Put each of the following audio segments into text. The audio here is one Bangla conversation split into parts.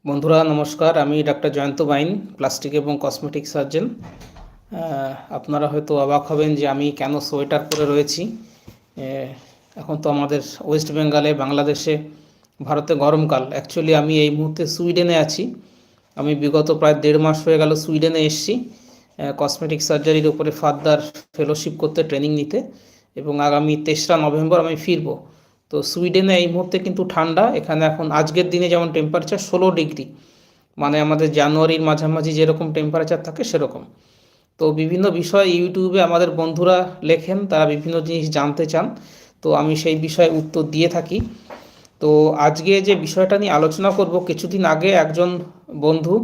বন্ধুরা নমস্কার, আমি ডাক্তার জয়ন্ত বাইন, প্লাস্টিক এবং কসমেটিক সার্জন। আপনারা হয়তো অবাক হবেন যে আমি কেন সোয়েটার পরে রয়েছি। এখন তো আমাদের ওয়েস্ট বেঙ্গলে, বাংলাদেশে, ভারতে গরমকাল। অ্যাকচুয়ালি আমি এই মুহূর্তে সুইডেনে আছি। আমি বিগত প্রায় 1.5 মাস হয়ে গেল সুইডেনে এসেছি কসমেটিক সার্জারির উপরে ফার্দার ফেলোশিপ করতে, ট্রেনিং নিতে, এবং আগামী 3রা নভেম্বর আমি ফিরব। তো সুইডেনে এই মুহূর্তে কিন্তু ঠান্ডা। এখানে এখন আজকের দিনে যেমন টেম্পারেচার 16 ডিগ্রি, মানে আমাদের জানুয়ারির মাঝামাঝি যেরকম টেম্পারেচার থাকে সেরকম। তো বিভিন্ন বিষয় ইউটিউবে আমাদের বন্ধুরা লেখেন, তারা বিভিন্ন জিনিস জানতে চান, তো আমি সেই বিষয়ে উত্তর দিয়ে থাকি। তো আজকে যে বিষয়টা নিয়ে আলোচনা করব, কিছুদিন আগে একজন বন্ধু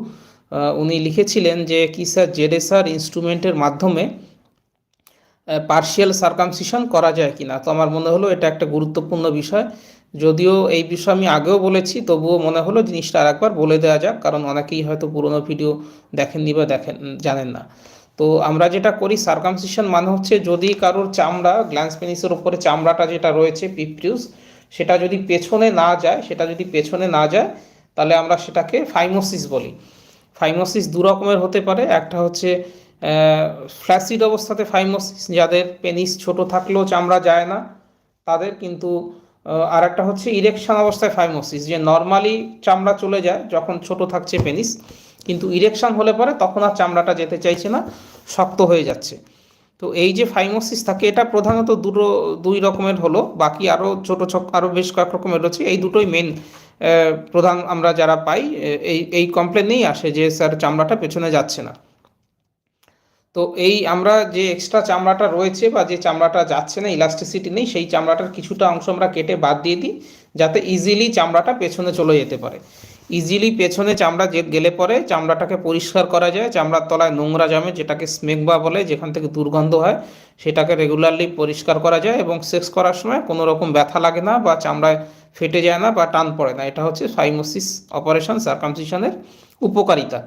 উনি লিখেছিলেন যে কি স্যার, জেডএসআর ইনস্ট্রুমেন্টের মাধ্যমে পার্শিয়াল সার্কামসিশন করা যায় কি না। তো আমার মনে হলো এটা একটা গুরুত্বপূর্ণ বিষয়। যদিও এই বিষয় আমি আগেও বলেছি, তবুও মনে হলো জিনিসটা আর একবার বলে দেওয়া যাক, কারণ অনেকেই হয়তো পুরোনো ভিডিও দেখেননি বা জানেন না। তো আমরা যেটা করি, সার্কামসিশন মানে হচ্ছে যদি কারোর চামড়া, গ্ল্যান্স পেনিসের উপরে চামড়াটা যেটা রয়েছে পিপ্রিউস, সেটা যদি পেছনে না যায় তাহলে আমরা সেটাকে ফাইমোসিস বলি। ফাইমোসিস দু রকমের হতে পারে। একটা হচ্ছে ফ্ল্যাসিড অবস্থাতে ফাইমোসিস, যাদের পেনিস ছোট থাকলেও চামড়া যায় না তাদের, কিন্তু আর একটা হচ্ছে ইরেকশন অবস্থায় ফাইমোসিস, যে নর্মালি চামড়া চলে যায় যখন ছোট থাকছে পেনিস, কিন্তু ইরেকশন হলে পরে তখন আর চামড়াটা যেতে চাইছে না, শক্ত হয়ে যাচ্ছে। তো এই যে ফাইমোসিস থাকে, এটা প্রধানত দুই রকমের হলো, বাকি আরও আরও বেশ কয়েক রকমের রয়েছে। এই দুটোই মেন প্রধান আমরা যারা পাই, এই এই কমপ্লেনেই আসে যে স্যার চামড়াটা পেছনে যাচ্ছে না। তো এই আমরা যে এক্সট্রা চামড়াটা রয়েছে বা যে চামড়াটা যাচ্ছে না, ইলাস্টিসিটি নেই, সেই চামড়াটার কিছুটা অংশ আমরা কেটে বাদ দিয়ে দিই, যাতে ইজিলি চামড়াটা পেছনে চলে যেতে পারে। ইজিলি পেছনে চামড়া গেলে পরে চামড়াটাকে পরিষ্কার করা যায়। চামড়ার তলায় নোংরা জমে, যেটাকে স্মেগমা বলে, যেখান থেকে দুর্গন্ধ হয়, সেটাকে রেগুলারলি পরিষ্কার করা যায়, এবং সেক্স করার সময় কোনো রকম ব্যথা লাগে না বা চামড়ায় ফেটে যায় না বা টান পড়ে না। এটা হচ্ছে ফাইমোসিস অপারেশন, সার্কামসিশনের উপকারিতা।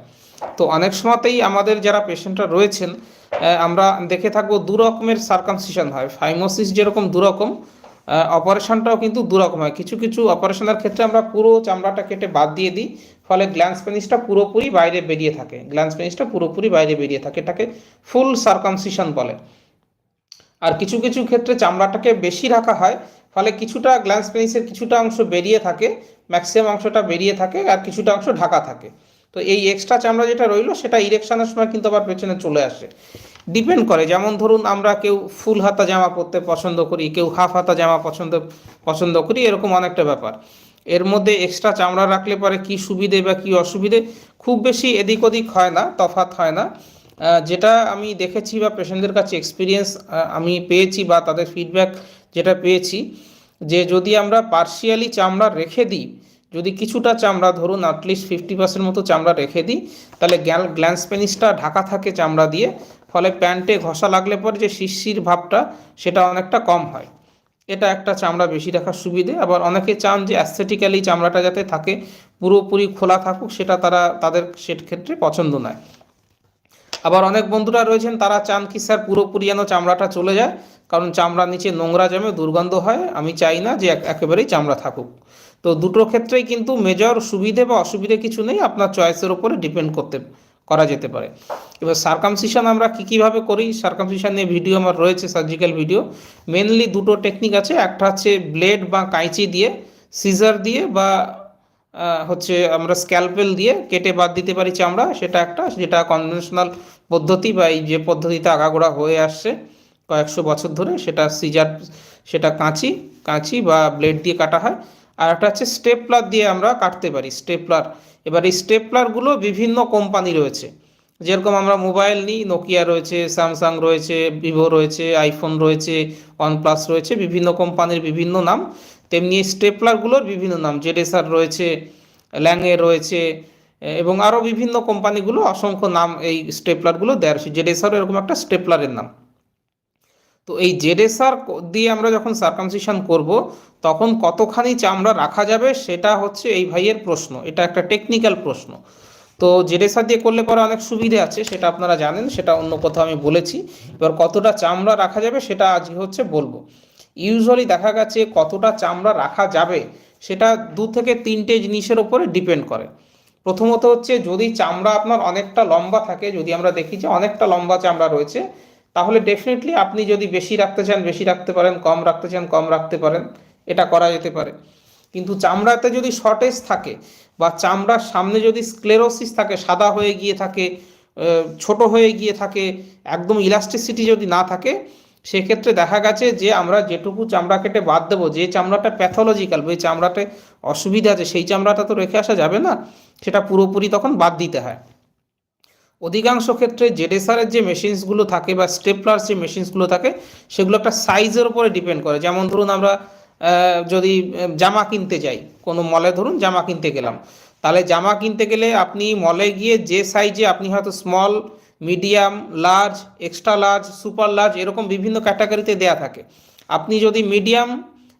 তো অনেক সময়তেই আমাদের যারা পেশেন্টরা রয়েছেন, আমরা দেখে থাকবো দু রকমের সার্কামসিশন হয়। ফাইমোসিস যেরকম দু রকম, অপারেশনটাও কিন্তু দু রকম হয়। কিছু কিছু অপারেশনের ক্ষেত্রে আমরা পুরো চামড়াটা কেটে বাদ দিয়ে দিই, ফলে গ্ল্যান্স পেনিসটা পুরোপুরি বাইরে বেরিয়ে থাকে, এটাকে ফুল সার্কামসিশন বলে। আর কিছু কিছু ক্ষেত্রে চামড়াটাকে বেশি রাখা হয়, ফলে কিছুটা গ্ল্যান্স পেনিসের কিছুটা অংশ বেরিয়ে থাকে, ম্যাক্সিমাম অংশটা বেরিয়ে থাকে, আর কিছুটা অংশ ঢাকা থাকে। তো এই এক্সট্রা চামড়া যেটা রইলো, সেটা ইরেকশনের সময় কিন্তু আবার পেছনে চলে আসে। ডিপেন্ড করে, যেমন ধরুন আমরা কেউ ফুল হাতা জামা পরতে পছন্দ করি, কেউ হাফ হাতা জামা পছন্দ করি, এরকম অনেকটা ব্যাপার। এর মধ্যে এক্সট্রা চামড়া রাখলে পরে কি সুবিধে বা কি অসুবিধে, খুব বেশি এদিক ওদিক হয় না, তফাৎ হয় না। যেটা আমি দেখেছি বা পেশেন্টদের কাছে এক্সপিরিয়েন্স আমি পেয়েছি বা তাদের ফিডব্যাক যেটা পেয়েছি, যে যদি আমরা পার্শিয়ালি চামড়া রেখে দিই, যদি কিছুটা চামড়া, ধরুন অ্যাটলিস্ট 50% মতো চামড়া রেখে দিই, তাহলে গ্ল্যান্স পেনিসটা ঢাকা থাকে চামড়া দিয়ে, ফলে প্যান্টে ঘষা লাগলে পরে যে শিরশির ভাবটা, সেটা অনেকটা কম হয়। এটা একটা চামড়া বেশি রাখার সুবিধে। আবার অনেকে চান যে অ্যাস্থেটিক্যালি চামড়াটা যাতে থাকে, পুরোপুরি খোলা থাকুক, সেটা তাদের ক্ষেত্রে পছন্দ নয়। আবার অনেক বন্ধুরা রয়েছেন, তারা চান কি স্যার পুরোপুরি যেন চামড়াটা চলে যায়, কারণ চামড়ার নিচে নোংরা জমে, দুর্গন্ধ হয়, আমি চাই না যে একেবারেই চামড়া থাকুক। তো দুটো ক্ষেত্রেই কিন্তু মেজর সুবিধে বা অসুবিধে কিছু নেই, আপনার চয়েসের উপরে ডিপেন্ড করা যেতে পারে। এবার সার্কামসিশন আমরা কীভাবে করি, সার্কামসিশন নিয়ে ভিডিও আমার রয়েছে, সার্জিক্যাল ভিডিও। মেনলি দুটো টেকনিক আছে, একটা হচ্ছে ব্লেড বা কাঁচি দিয়ে, সিজার দিয়ে, বা হচ্ছে আমরা স্ক্যালপেল দিয়ে কেটে বাদ দিতে পারি চামড়া, সেটা একটা, যেটা কনভেনশনাল পদ্ধতি বা এই যে পদ্ধতিতে আগাগোড়া হয়ে আসছে কয়েকশো বছর ধরে, সেটা সিজার, সেটা কাঁচি বা ব্লেড দিয়ে কাটা হয়। আর একটা হচ্ছে স্টেপলার দিয়ে আমরা কাটতে পারি, স্টেপলার। এবার এই স্টেপলারগুলো বিভিন্ন কোম্পানি রয়েছে, যেরকম আমরা মোবাইল নিই, নোকিয়া রয়েছে, স্যামসাং রয়েছে, ভিভো রয়েছে, আইফোন রয়েছে, ওয়ানপ্লাস রয়েছে, বিভিন্ন কোম্পানির বিভিন্ন নাম। তেমনি স্টেপলারগুলোর বিভিন্ন নাম, জেডএসআর রয়েছে, ল্যাংয়ে রয়েছে, এবং আরও বিভিন্ন কোম্পানিগুলো, অসংখ্য নাম এই স্টেপলারগুলো দেওয়া রয়েছে। জেডএসআর এরকম একটা স্টেপলারের নাম। তো এই জেডএসআর দিয়ে আমরা যখন সার্কামসিশন করব, তখন কতখানি চামড়া রাখা যাবে, সেটা হচ্ছে এই ভাইয়ের প্রশ্ন। এটা একটা টেকনিক্যাল প্রশ্ন। তো জেডএসআর দিয়ে করলে পরে অনেক সুবিধে আছে, সেটা আপনারা জানেন, সেটা অন্য কোথাও আমি বলেছি। এবার কতটা চামড়া রাখা যাবে সেটা আজকে হচ্ছে বলবো। ইউজুয়ালি দেখা গেছে কতটা চামড়া রাখা যাবে, সেটা 2 থেকে 3টে জিনিসের ওপরে ডিপেন্ড করে। প্রথমত হচ্ছে যদি চামড়া আপনার অনেকটা লম্বা থাকে, যদি আমরা দেখি যে অনেকটা লম্বা চামড়া রয়েছে, তাহলে ডেফিনেটলি আপনি যদি বেশি রাখতে চান বেশি রাখতে পারেন, কম রাখতে চান কম রাখতে পারেন, এটা করা যেতে পারে। কিন্তু চামড়াতে যদি শর্টেজ থাকে বা চামড়ার সামনে যদি স্ক্লেরোসিস থাকে, সাদা হয়ে গিয়ে থাকে, ছোট হয়ে গিয়ে থাকে, একদম ইলাস্টিসিটি যদি না থাকে, সেক্ষেত্রে দেখা গেছে যে আমরা যেটুকু চামড়া কেটে বাদ দেবো, যে চামড়াটা প্যাথোলজিক্যাল, ওই চামড়াতে অসুবিধা আছে, সেই চামড়াটা তো রেখে আসা যাবে না, সেটা পুরোপুরি তখন বাদ দিতে হয়। অধিকাংশ ক্ষেত্রে জেডএসআরের যে মেশিনসগুলো থাকে বা স্টেপলার যে মেশিনসগুলো থাকে, সেগুলো একটা সাইজের উপরে ডিপেন্ড করে। যেমন ধরুন আমরা যদি জামা কিনতে যাই, কোনো মলে ধরুন জামা কিনতে গেলাম, তাহলে জামা কিনতে গেলে আপনি মলে গিয়ে যে সাইজে, আপনি হয়তো small, medium, large, extra large, super large, এরকম বিভিন্ন ক্যাটাগরিতে দেয়া থাকে। আপনি যদি মিডিয়াম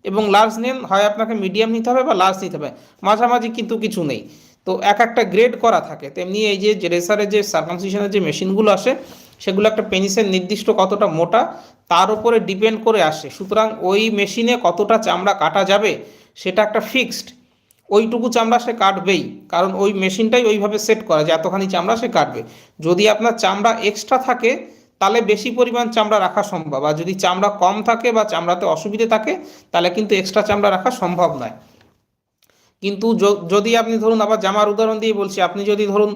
এবং লার্জ নেন, হয় আপনাকে মিডিয়াম নিতে হবে বা লার্জ নিতে হবে, মাঝামাঝি কিন্তু কিছু নেই। তো এক একটা গ্রেড করা থাকে। তেমনি এই যে রেসারের যে সার্কামসিশনের যে মেশিনগুলো আসে, সেগুলো একটা পেনিসের নির্দিষ্ট কতটা মোটা তার উপরে ডিপেন্ড করে আসে। সুতরাং ওই মেশিনে কতটা চামড়া কাটা যাবে সেটা একটা ফিক্সড, ওইটুকু চামড়া সে কাটবেই, কারণ ওই মেশিনটাই ওইভাবে সেট করা যে এতখানি চামড়া সে কাটবে। যদি আপনার চামড়া এক্সট্রা থাকে তাহলে বেশি পরিমাণ চামড়া রাখা সম্ভব, আর যদি চামড়া কম থাকে বা চামড়াতে অসুবিধে থাকে তাহলে কিন্তু এক্সট্রা চামড়া রাখা সম্ভব নয়। কিন্তু যদি আপনি ধরুন, আবার জামার উদাহরণ দিয়ে বলছি, আপনি যদি ধরুন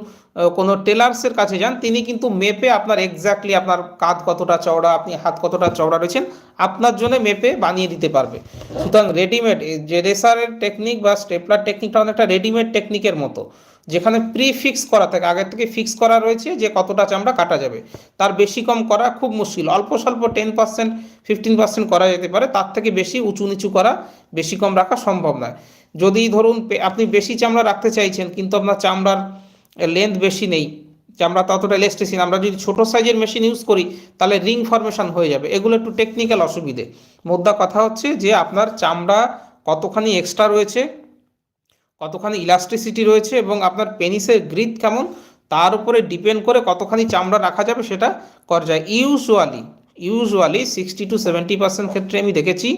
কোনো টেলার্সের কাছে যান, তিনি কিন্তু মেপে আপনার এক্স্যাক্টলি আপনার কাঁধ কতটা চওড়া, আপনি হাত কতটা চওড়া রয়েছেন, আপনার জন্য মেপে বানিয়ে দিতে পারবে। সুতরাং রেডিমেড যে রেসারের টেকনিক বা স্টেপলার টেকনিকটা অনেকটা রেডিমেড টেকনিকের মতো, যেখানে প্রি ফিক্স করা থাকে, আগের থেকে ফিক্স করা রয়েছে যে কতটা চামড়া কাটা যাবে, তার বেশি কম করা খুব মুশকিল। অল্প স্বল্প 10%, 15% করা যেতে পারে, তার থেকে বেশি উঁচু নিচু করা, বেশি কম রাখা সম্ভব নয়। যদি ধরুন আপনি বেশি চামড়া রাখতে চাইছেন কিন্তু আপনার চামড়ার লেন্থ বেশি নেই, চামড়া ততটা ইলাস্টিসিটি, আমরা যদি ছোট সাইজের মেশিন ইউজ করি তাহলে রিং ফরমেশন হয়ে যাবে, এগুলো একটু টেকনিক্যাল অসুবিধে। মোদ্দা কথা হচ্ছে যে আপনার চামড়া কতখানি এক্সট্রা রয়েছে, কতখানি ইলাস্টিসিটি রয়েছে এবং আপনার পেনিসের গ্রিথ কেমন, তার উপরে ডিপেন্ড করে কতখানি চামড়া রাখা যাবে সেটা করা যায়। ইউজুয়ালি 60-70% ক্ষেত্রে আমি দেখেছি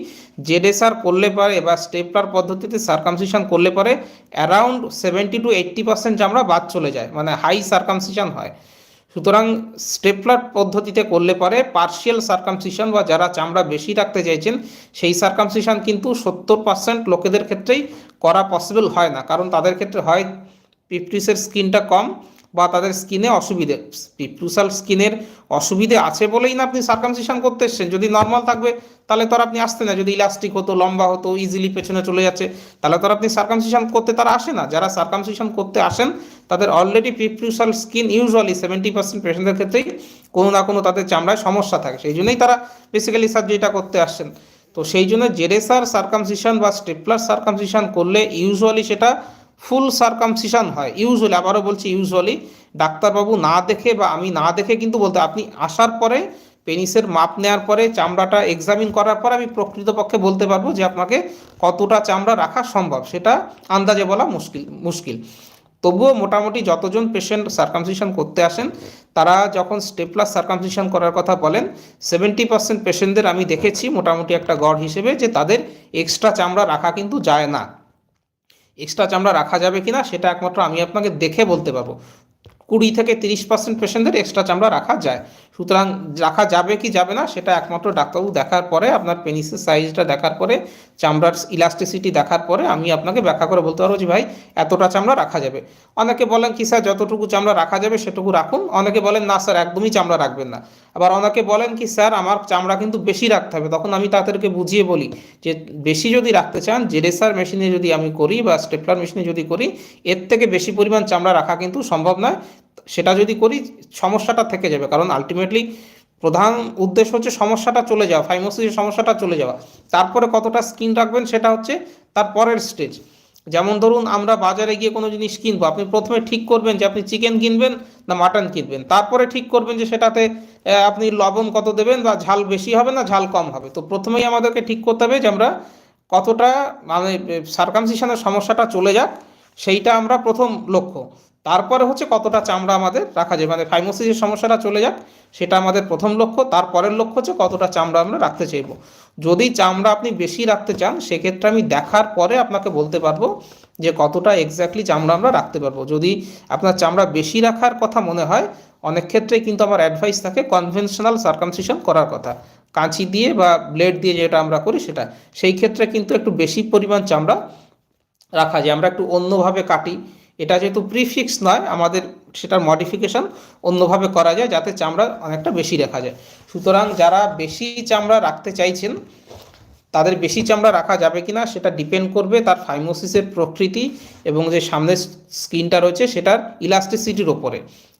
জেডএসআর করলে পারে বা স্টেপলার পদ্ধতিতে সার্কামসিশন করলে পারে অ্যারাউন্ড 70-80% চামড়া বাদ চলে যায়, মানে হাই সার্কামসিশন হয়। সুতরাং স্টেপলার পদ্ধতিতে করলে পরে পার্শিয়াল সার্কামসিশন বা যারা চামড়া বেশি রাখতে চাইছেন, সেই সার্কামসিশন কিন্তু 70% লোকেদের ক্ষেত্রেই করা পসিবল হয় না, কারণ তাদের ক্ষেত্রে হয় পিপ্টিসের স্কিনটা কম বা তাদের স্কিনে অসুবিধে, পিপ্লুসাল স্কিনের অসুবিধে আছে বলেই না আপনি সার্কামসিশন করতে এসছেন। যদি নর্মাল থাকবে তাহলে তো আর আপনি আসতেন না, যদি ইলাস্টিক হতো, লম্বা হতো, ইজিলি পেছনে চলে যাচ্ছে, তাহলে তো আর আপনি সার্কামসিশন করতে তারা আসে না। যারা সার্কামসিশন করতে আসেন তাদের অলরেডি পিপ্লুসাল স্কিন, ইউজুয়ালি 70% পেশেন্টদের ক্ষেত্রেই কোনো না কোনো তাদের চামড়ায় সমস্যা থাকে, সেই জন্যই তারা বেসিক্যালি সার্জারিটা করতে আসছেন। তো সেই জন্য জেরেসার সার্কামসিশন বা স্টেপলার সার্কামসিশন করলে ইউজুয়ালি সেটা ফুল সার্কামসিশন হয়। ইউজুয়ালি, আবারও বলছি ইউজুয়ালি, ডাক্তারবাবু না দেখে বা আমি না দেখে কিন্তু বলতে, আপনি আসার পরে পেনিসের মাপ নেওয়ার পরে চামড়াটা এক্সামিন করার পর আমি প্রকৃতপক্ষে বলতে পারবো যে আপনাকে কতটা চামড়া রাখা সম্ভব, সেটা আন্দাজে বলা মুশকিল। তবুও মোটামুটি যতজন পেশেন্ট সার্কামসিশন করতে আসেন তারা যখন স্টেপলার সার্কামসিশন করার কথা বলেন, 70% পেশেন্টদের আমি দেখেছি মোটামুটি একটা গড় হিসেবে যে তাদের এক্সট্রা চামড়া রাখা কিন্তু যায় না। এক্সট্রা চামড়া রাখা যাবে কিনা সেটা একমাত্র আমি আপনাকে দেখে বলতে পারবো। 20-30% পেশেন্টদের এক্সট্রা চামড়া রাখা যায়। সুতরাং রাখা যাবে কি যাবে না সেটা একমাত্র ডাক্তারবাবু দেখার পরে, আপনার পেনিসের সাইজটা দেখার পরে, চামড়ার ইলাস্টিসিটি দেখার পরে আমি আপনাকে ব্যাখ্যা করে বলতে পারবো যে ভাই এতটা চামড়া রাখা যাবে। অনেকে বলেন কি স্যার যতটুকু চামড়া রাখা যাবে সেটুকু রাখুন, অনেকে বলেন না স্যার একদমই চামড়া রাখবেন না, আবার অনেকে বলেন কি স্যার আমার চামড়া কিন্তু বেশি রাখতে হবে। তখন আমি তাদেরকে বুঝিয়ে বলি যে বেশি যদি রাখতে চান, জেরেসার মেশিনে যদি আমি করি বা স্টেপলার মেশিনে যদি করি, এর থেকে বেশি পরিমাণ চামড়া রাখা কিন্তু সম্ভব নয়। সেটা যদি করি সমস্যাটা থেকে যাবে, কারণ আলটিমেটলি প্রধান উদ্দেশ্য হচ্ছে সমস্যাটা চলে যাওয়া, ফাইমোসিসের সমস্যাটা চলে যাওয়া। তারপরে কতটা স্কিন রাখবেন সেটা হচ্ছে তার পরের স্টেজ। যেমন ধরুন আমরা বাজারে গিয়ে কোনো জিনিস কিনবো, আপনি প্রথমে ঠিক করবেন যে আপনি চিকেন কিনবেন না মাটন কিনবেন, তারপরে ঠিক করবেন যে সেটাতে আপনি লবণ কত দেবেন বা ঝাল বেশি হবে না ঝাল কম হবে। তো প্রথমেই আমাদেরকে ঠিক করতে হবে যে আমরা কতটা, মানে সার্কামসিশনের সমস্যাটা চলে যাক সেইটা আমরা প্রথম লক্ষ্য। তারপরে হচ্ছে কতটা চামড়া আমাদের রাখা যায়, মানে ফাইমোসিসের সমস্যাটা চলে যাক, সেটা আমাদের প্রথম লক্ষ্য। তারপরের লক্ষ্য হচ্ছে কতটা চামড়া আমরা রাখতে চাইবো। যদি চামড়া আপনি বেশি রাখতে চান, সেক্ষেত্রে আমি দেখার পরে আপনাকে বলতে পারবো যে কতটা এক্স্যাক্টলি চামড়া আমরা রাখতে পারবো। যদি আপনার চামড়া বেশি রাখার কথা মনে হয়, অনেক ক্ষেত্রেই কিন্তু আমার অ্যাডভাইস থাকে কনভেনশনাল সার্কামসিশন করার কথা, কাঁচি দিয়ে বা ব্লেড দিয়ে যেটা আমরা করি সেটা। সেই ক্ষেত্রে কিন্তু একটু বেশি পরিমাণ চামড়া রাখা যায়। আমরা একটু অন্যভাবে কাটি, এটা যেহেতু প্রিফিক্স নয়, আমাদের সেটার মডিফিকেশন অন্যভাবে করা যায় যাতে চামড়া অনেকটা বেশি রাখা যায়। সুতরাং যারা বেশি চামড়া রাখতে চাইছেন, তাদের বেশি চামড়া রাখা যাবে কিনা সেটা ডিপেন্ড করবে তার ফাইমোসিসের প্রকৃতি এবং যে সামনের স্কিনটা রয়েছে সেটার ইলাস্টিসিটির ওপরে।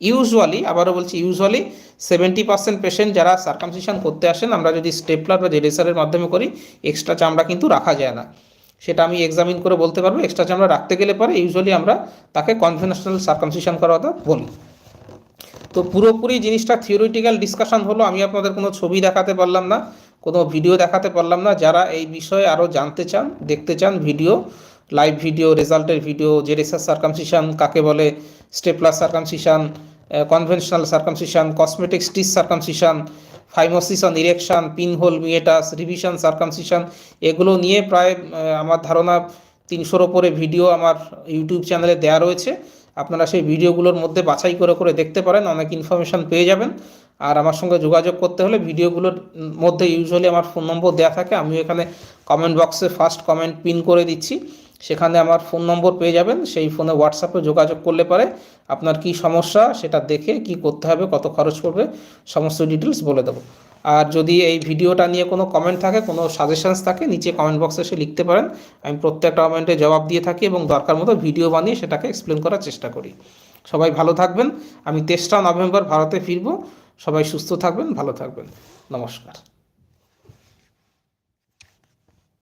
ইউজুয়ালি, আবারও বলছি, ইউজুয়ালি 70% পেশেন্ট যারা সার্কামসিশন করতে আসেন, আমরা যদি স্টেপলার বা জেরেসারের মাধ্যমে করি, এক্সট্রা চামড়া কিন্তু রাখা যায় না। সেটা আমি এক্সামিন করে বলতে পারবো। এক্সট্রা চামড়া রাখতে গেলে পরে ইউজুয়ালি আমরা তাকে কনভেনশনাল সার্কামসিশন করার কথা বলি। তো পুরোপুরি জিনিসটা থিওরিটিক্যাল ডিসকাশন হলো, আমি আপনাদের কোনো ছবি দেখাতে পারলাম না, কোনো ভিডিও দেখাতে পারলাম না। যারা এই বিষয়ে আরও জানতে চান, দেখতে চান ভিডিও, লাইভ ভিডিও, রেজাল্টের ভিডিও, জেরেসার সার্কামসিশন কাকে বলে, stapler circumcision, conventional circumcision, cosmetic stitch circumcision, phimosis on erection, pinhole meatus, revision circumcision, এগুলো নিয়ে প্রায় আমার ধারণা 300-র ওপরে ভিডিও আমার ইউটিউব চ্যানেলে দেওয়া রয়েছে। আপনারা সেই ভিডিওগুলোর মধ্যে বাছাই করে করে দেখতে পারেন, অনেক ইনফরমেশান পেয়ে যাবেন। আর আমার সঙ্গে যোগাযোগ করতে হলে ভিডিওগুলোর মধ্যে ইউজুয়ালি আমার ফোন নম্বর দেওয়া থাকে, আমি এখানে কমেন্ট বক্সে ফার্স্ট কমেন্ট পিন করে দিচ্ছি, সেখানে আমার ফোন নম্বর পেয়ে যাবেন। সেই ফোনে হোয়াটসঅ্যাপে যোগাযোগ করলে পরে আপনার কি সমস্যা সেটা দেখে কি করতে হবে, কত খরচ পড়বে, সমস্ত ডিটেলস বলে দেবো। আর যদি এই ভিডিওটা নিয়ে কোনো কমেন্ট থাকে, কোনো সাজেশনস থাকে, নিচে কমেন্ট বক্সে এসে লিখতে পারেন। আমি প্রত্যেকটা কমেন্টে জবাব দিয়ে থাকি এবং দরকার মতো ভিডিও বানিয়ে সেটাকে এক্সপ্লেন করার চেষ্টা করি। সবাই ভালো থাকবেন। আমি 23 নভেম্বর ভারতে ফিরব। সবাই সুস্থ থাকবেন, ভালো থাকবেন। নমস্কার।